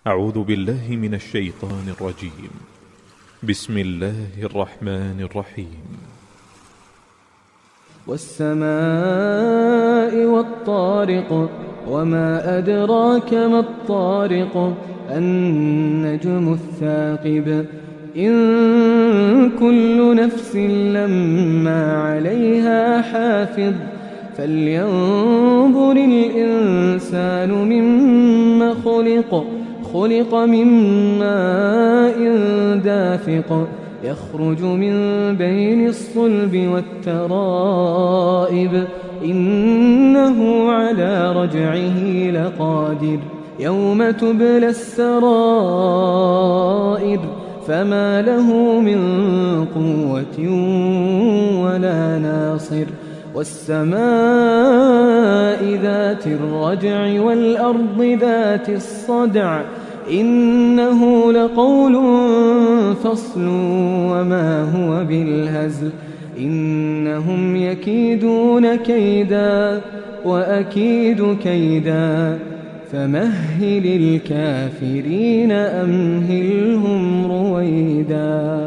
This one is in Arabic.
أعوذ بالله من الشيطان الرجيم. بسم الله الرحمن الرحيم. والسماء والطارق وما أدراك ما الطارق النجم الثاقب إن كل نفس لما عليها حافظ فلينظر الإنسان مما خلق من ماء دافق يخرج من بين الصلب والترائب إنه على رجعه لقادر يوم تبلى السرائر فما له من قوة ولا ناصر والسماء ذات الرجع والأرض ذات الصدع إنه لقول فصل وما هو بالهزل إنهم يكيدون كيدا وأكيد كيدا فمهل الكافرين أمهلهم رويدا.